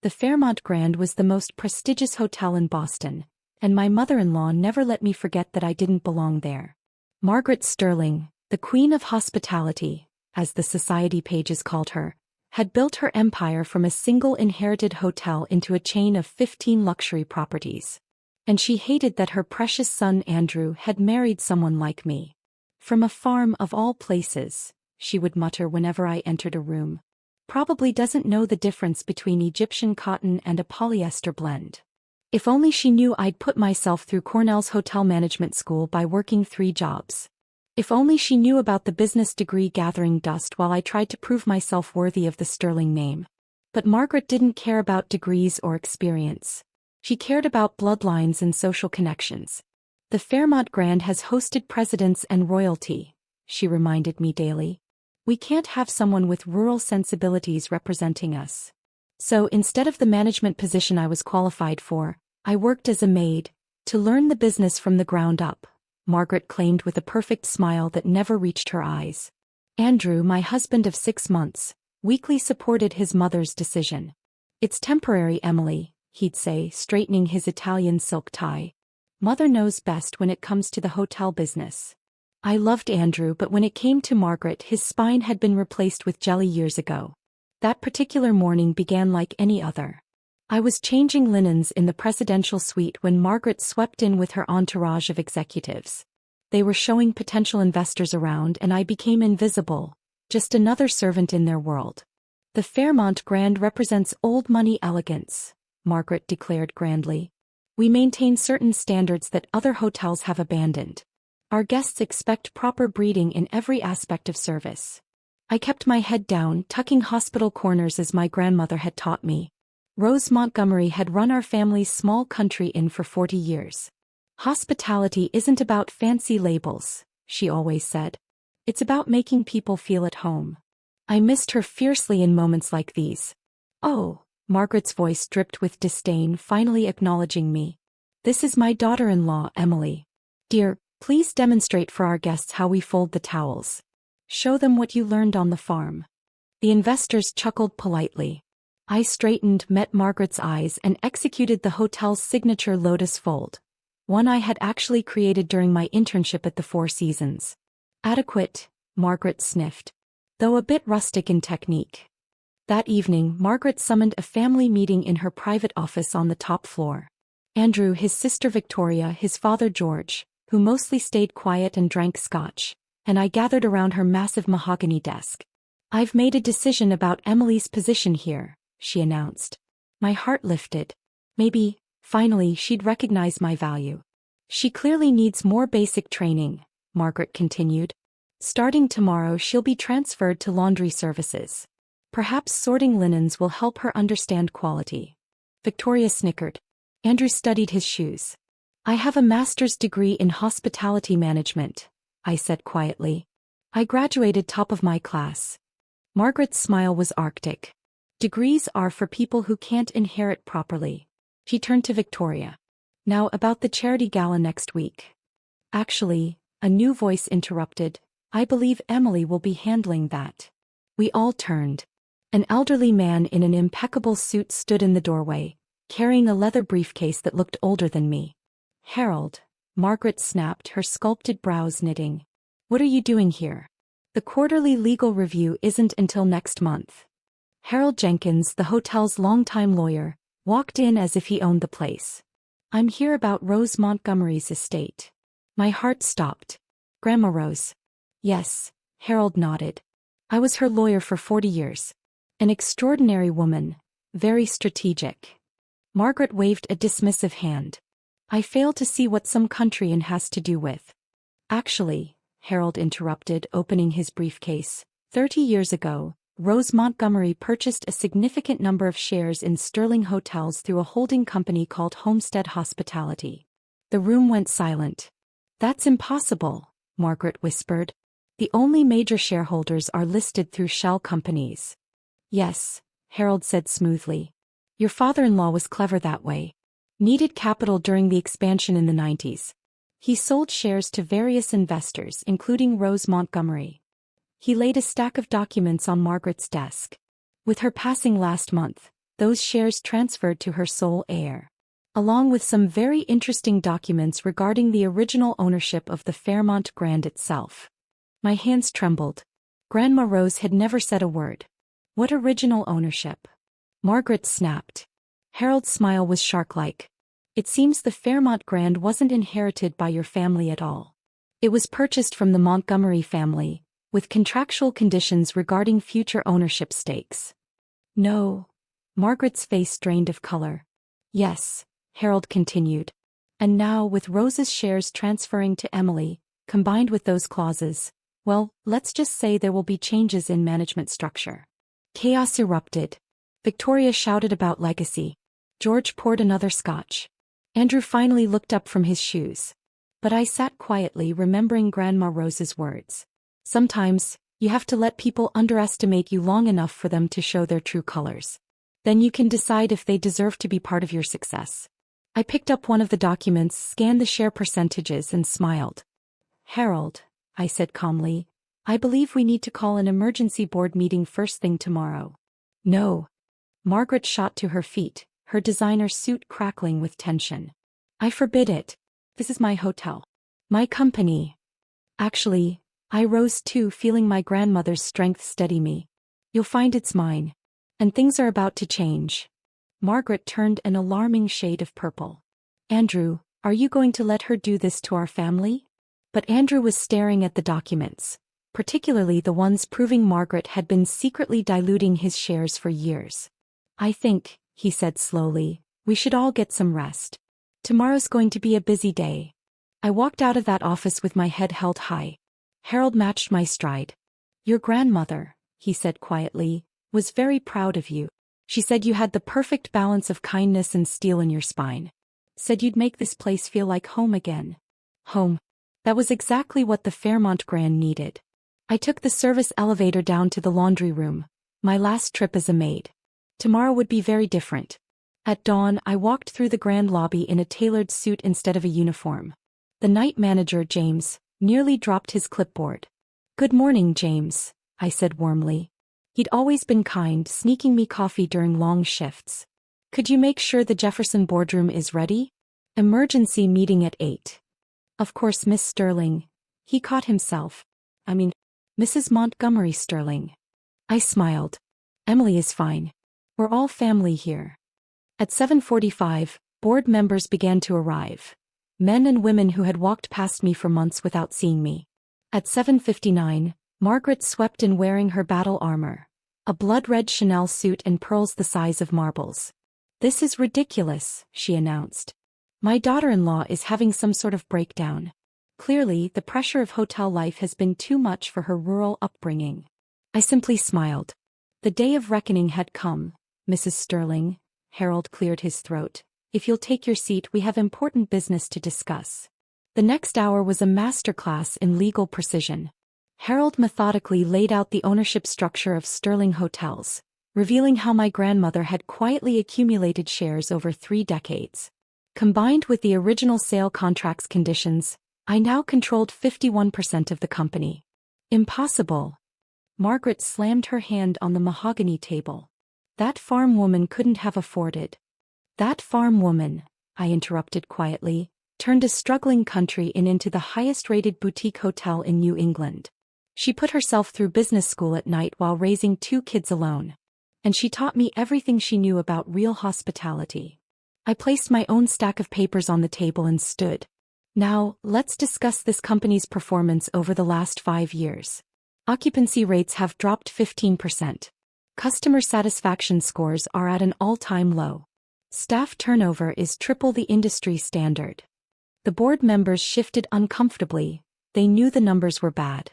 The Fairmont Grand was the most prestigious hotel in Boston, and my mother-in-law never let me forget that I didn't belong there. Margaret Sterling, the Queen of Hospitality, as the society pages called her, had built her empire from a single inherited hotel into a chain of 15 luxury properties. And she hated that her precious son Andrew had married someone like me. From a farm of all places, she would mutter whenever I entered a room. Probably doesn't know the difference between Egyptian cotton and a polyester blend. If only she knew I'd put myself through Cornell's hotel management school by working 3 jobs. If only she knew about the business degree gathering dust while I tried to prove myself worthy of the Sterling name. But Margaret didn't care about degrees or experience. She cared about bloodlines and social connections. The Fairmont Grand has hosted presidents and royalty, she reminded me daily. We can't have someone with rural sensibilities representing us. So instead of the management position I was qualified for, I worked as a maid, to learn the business from the ground up, Margaret claimed with a perfect smile that never reached her eyes. Andrew, my husband of 6 months, weakly supported his mother's decision. It's temporary, Emily, he'd say, straightening his Italian silk tie. Mother knows best when it comes to the hotel business. I loved Andrew, but when it came to Margaret, his spine had been replaced with jelly years ago. That particular morning began like any other. I was changing linens in the presidential suite when Margaret swept in with her entourage of executives. They were showing potential investors around and I became invisible, just another servant in their world. The Fairmont Grand represents old money elegance, Margaret declared grandly. We maintain certain standards that other hotels have abandoned. Our guests expect proper breeding in every aspect of service. I kept my head down, tucking hospital corners as my grandmother had taught me. Rose Montgomery had run our family's small country inn for 40 years. Hospitality isn't about fancy labels, she always said. It's about making people feel at home. I missed her fiercely in moments like these. Oh, Margaret's voice dripped with disdain, finally acknowledging me. This is my daughter-in-law, Emily. Dear, please demonstrate for our guests how we fold the towels. Show them what you learned on the farm. The investors chuckled politely. I straightened, met Margaret's eyes, and executed the hotel's signature lotus fold, one I had actually created during my internship at the Four Seasons. Adequate, Margaret sniffed, though a bit rustic in technique. That evening, Margaret summoned a family meeting in her private office on the top floor. Andrew, his sister Victoria, his father George, who mostly stayed quiet and drank scotch, and I gathered around her massive mahogany desk. I've made a decision about Emily's position here, she announced. My heart lifted. Maybe, finally, she'd recognize my value. She clearly needs more basic training, Margaret continued. Starting tomorrow, she'll be transferred to laundry services. Perhaps sorting linens will help her understand quality. Victoria snickered. Andrew studied his shoes. I have a master's degree in hospitality management, I said quietly. I graduated top of my class. Margaret's smile was arctic. Degrees are for people who can't inherit properly. She turned to Victoria. Now about the charity gala next week. Actually, a new voice interrupted. I believe Emily will be handling that. We all turned. An elderly man in an impeccable suit stood in the doorway, carrying a leather briefcase that looked older than me. Harold, Margaret snapped, her sculpted brows knitting. What are you doing here? The quarterly legal review isn't until next month. Harold Jenkins, the hotel's longtime lawyer, walked in as if he owned the place. I'm here about Rose Montgomery's estate. My heart stopped. Grandma Rose. Yes, Harold nodded. I was her lawyer for 40 years. An extraordinary woman, very strategic. Margaret waved a dismissive hand. I fail to see what some country inn has to do with. Actually, Harold interrupted, opening his briefcase. 30 years ago, Rose Montgomery purchased a significant number of shares in Sterling Hotels through a holding company called Homestead Hospitality. The room went silent. That's impossible, Margaret whispered. The only major shareholders are listed through shell companies. Yes, Harold said smoothly. Your father-in-law was clever that way. Needed capital during the expansion in the 90s. He sold shares to various investors, including Rose Montgomery. He laid a stack of documents on Margaret's desk. With her passing last month, those shares transferred to her sole heir, along with some very interesting documents regarding the original ownership of the Fairmont Grand itself. My hands trembled. Grandma Rose had never said a word. What original ownership? Margaret snapped. Harold's smile was shark-like. It seems the Fairmont Grand wasn't inherited by your family at all. It was purchased from the Montgomery family, with contractual conditions regarding future ownership stakes. No. Margaret's face drained of color. Yes, Harold continued. And now with Rose's shares transferring to Emily, combined with those clauses, well, let's just say there will be changes in management structure. Chaos erupted. Victoria shouted about legacy. George poured another scotch. Andrew finally looked up from his shoes. But I sat quietly remembering Grandma Rose's words. Sometimes, you have to let people underestimate you long enough for them to show their true colors. Then you can decide if they deserve to be part of your success. I picked up one of the documents, scanned the share percentages and smiled. Harold, I said calmly, I believe we need to call an emergency board meeting first thing tomorrow. No. Margaret shot to her feet, her designer suit crackling with tension. I forbid it. This is my hotel. My company. Actually, I rose too, feeling my grandmother's strength steady me. You'll find it's mine. And things are about to change. Margaret turned an alarming shade of purple. Andrew, are you going to let her do this to our family? But Andrew was staring at the documents, particularly the ones proving Margaret had been secretly diluting his shares for years. I think, he said slowly, we should all get some rest. Tomorrow's going to be a busy day. I walked out of that office with my head held high. Harold matched my stride. Your grandmother, he said quietly, was very proud of you. She said you had the perfect balance of kindness and steel in your spine. Said you'd make this place feel like home again. Home. That was exactly what the Fairmont Grand needed. I took the service elevator down to the laundry room, my last trip as a maid. Tomorrow would be very different. At dawn, I walked through the grand lobby in a tailored suit instead of a uniform. The night manager, James, nearly dropped his clipboard. Good morning, James, I said warmly. He'd always been kind, sneaking me coffee during long shifts. Could you make sure the Jefferson boardroom is ready? Emergency meeting at 8. Of course, Miss Sterling. He caught himself. Mrs. Montgomery Sterling. I smiled. Emily is fine. We're all family here. At 7:45, board members began to arrive. Men and women who had walked past me for months without seeing me. At 7:59, Margaret swept in wearing her battle armor, a blood-red Chanel suit and pearls the size of marbles. This is ridiculous, she announced. My daughter-in-law is having some sort of breakdown. Clearly, the pressure of hotel life has been too much for her rural upbringing. I simply smiled. The day of reckoning had come, Mrs. Sterling. Harold cleared his throat. If you'll take your seat, we have important business to discuss. The next hour was a masterclass in legal precision. Harold methodically laid out the ownership structure of Sterling Hotels, revealing how my grandmother had quietly accumulated shares over 3 decades. Combined with the original sale contract's conditions, I now controlled 51% of the company. Impossible. Margaret slammed her hand on the mahogany table. That farm woman couldn't have afforded. That farm woman, I interrupted quietly, turned a struggling country inn into the highest-rated boutique hotel in New England. She put herself through business school at night while raising 2 kids alone. And she taught me everything she knew about real hospitality. I placed my own stack of papers on the table and stood. Now, let's discuss this company's performance over the last 5 years. Occupancy rates have dropped 15%. Customer satisfaction scores are at an all-time low. Staff turnover is triple the industry standard. The board members shifted uncomfortably. They knew the numbers were bad.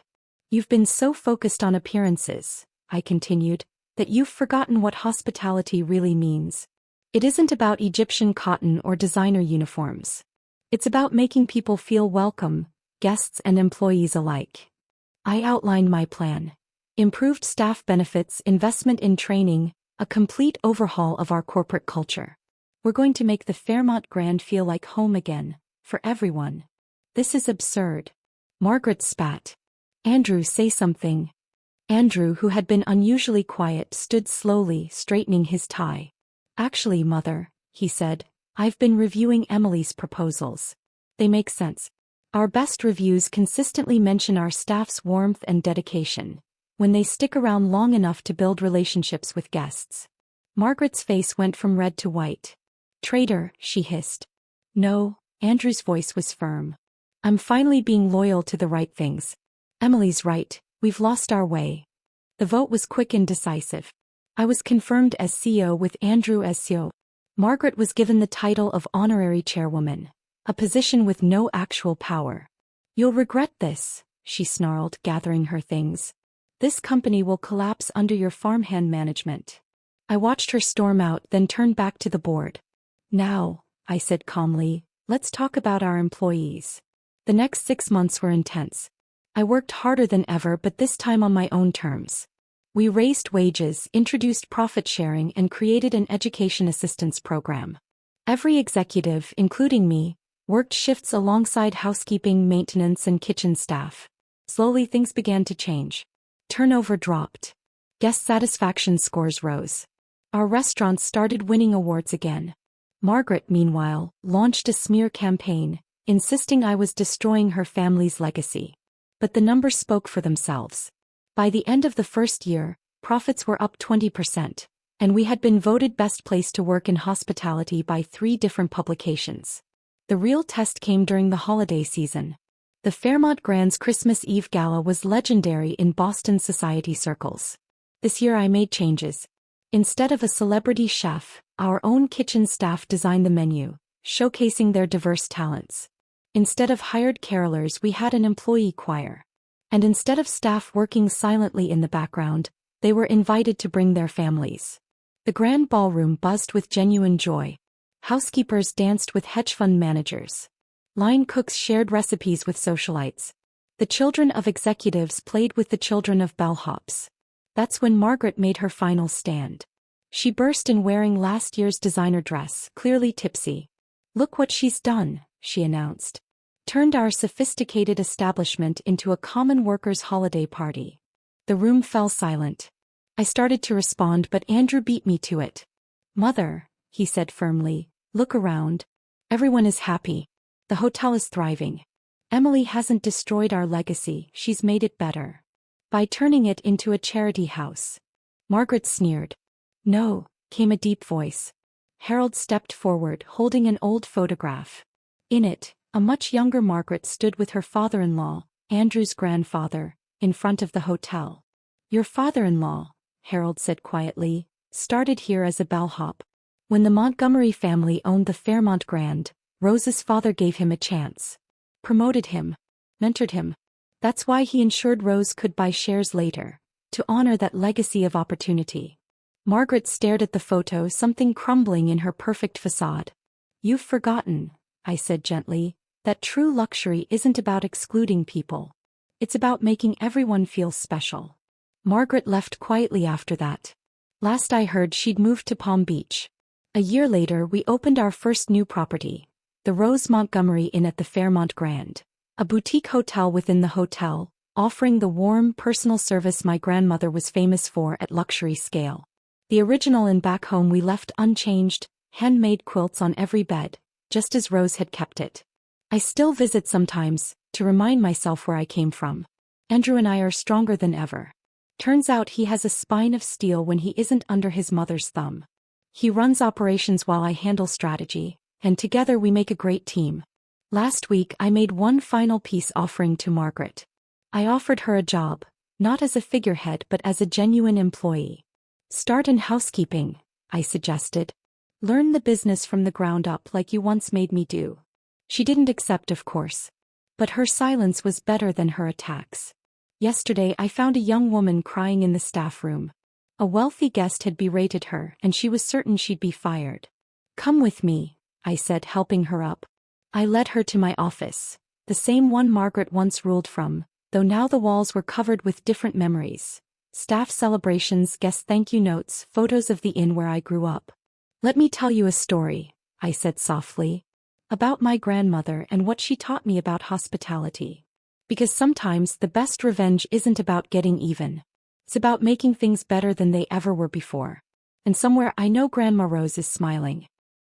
You've been so focused on appearances, I continued, that you've forgotten what hospitality really means. It isn't about Egyptian cotton or designer uniforms. It's about making people feel welcome, guests and employees alike. I outlined my plan. Improved staff benefits, investment in training, a complete overhaul of our corporate culture. We're going to make the Fairmont Grand feel like home again, for everyone. This is absurd. Margaret spat. Andrew, say something. Andrew, who had been unusually quiet, stood slowly, straightening his tie. Actually, Mother, he said, I've been reviewing Emily's proposals. They make sense. Our best reviews consistently mention our staff's warmth and dedication when they stick around long enough to build relationships with guests. Margaret's face went from red to white. Traitor, she hissed. No, Andrew's voice was firm. I'm finally being loyal to the right things. Emily's right, we've lost our way. The vote was quick and decisive. I was confirmed as CEO with Andrew as CEO. Margaret was given the title of honorary chairwoman, a position with no actual power. You'll regret this, she snarled, gathering her things. This company will collapse under your farmhand management. I watched her storm out, then turned back to the board. Now, I said calmly, let's talk about our employees. The next 6 months were intense. I worked harder than ever, but this time on my own terms. We raised wages, introduced profit sharing, and created an education assistance program. Every executive, including me, worked shifts alongside housekeeping, maintenance, and kitchen staff. Slowly things began to change. Turnover dropped. Guest satisfaction scores rose. Our restaurants started winning awards again. Margaret, meanwhile, launched a smear campaign, insisting I was destroying her family's legacy. But the numbers spoke for themselves. By the end of the first year, profits were up 20%, and we had been voted best place to work in hospitality by 3 different publications. The real test came during the holiday season. The Fairmont Grand's Christmas Eve Gala was legendary in Boston society circles. This year I made changes. Instead of a celebrity chef, our own kitchen staff designed the menu, showcasing their diverse talents. Instead of hired carolers, we had an employee choir. And instead of staff working silently in the background, they were invited to bring their families. The grand ballroom buzzed with genuine joy. Housekeepers danced with hedge fund managers. Line cooks shared recipes with socialites. The children of executives played with the children of bellhops. That's when Margaret made her final stand. She burst in wearing last year's designer dress, clearly tipsy. Look what she's done, she announced. Turned our sophisticated establishment into a common workers' holiday party. The room fell silent. I started to respond, but Andrew beat me to it. Mother, he said firmly, look around. Everyone is happy. The hotel is thriving. Emily hasn't destroyed our legacy, she's made it better. By turning it into a charity house. Margaret sneered. No, came a deep voice. Harold stepped forward, holding an old photograph. In it, a much younger Margaret stood with her father-in-law, Andrew's grandfather, in front of the hotel. Your father-in-law, Harold said quietly, started here as a bellhop. When the Montgomery family owned the Fairmont Grand, Rose's father gave him a chance. Promoted him. Mentored him. That's why he ensured Rose could buy shares later, to honor that legacy of opportunity. Margaret stared at the photo, something crumbling in her perfect facade. You've forgotten, I said gently, that true luxury isn't about excluding people. It's about making everyone feel special. Margaret left quietly after that. Last I heard, she'd moved to Palm Beach. A year later, we opened our first new property, the Rose Montgomery Inn at the Fairmont Grand, a boutique hotel within the hotel, offering the warm, personal service my grandmother was famous for at luxury scale. The original inn back home we left unchanged, handmade quilts on every bed, just as Rose had kept it. I still visit sometimes, to remind myself where I came from. Andrew and I are stronger than ever. Turns out he has a spine of steel when he isn't under his mother's thumb. He runs operations while I handle strategy, and together we make a great team. Last week I made one final peace offering to Margaret. I offered her a job, not as a figurehead but as a genuine employee. Start in housekeeping, I suggested. Learn the business from the ground up like you once made me do. She didn't accept, of course. But her silence was better than her attacks. Yesterday I found a young woman crying in the staff room. A wealthy guest had berated her, and she was certain she'd be fired. Come with me, I said, helping her up. I led her to my office, the same one Margaret once ruled from, though now the walls were covered with different memories. Staff celebrations, guest thank you notes, photos of the inn where I grew up. Let me tell you a story, I said softly. About my grandmother and what she taught me about hospitality. Because sometimes the best revenge isn't about getting even. It's about making things better than they ever were before. And somewhere I know Grandma Rose is smiling.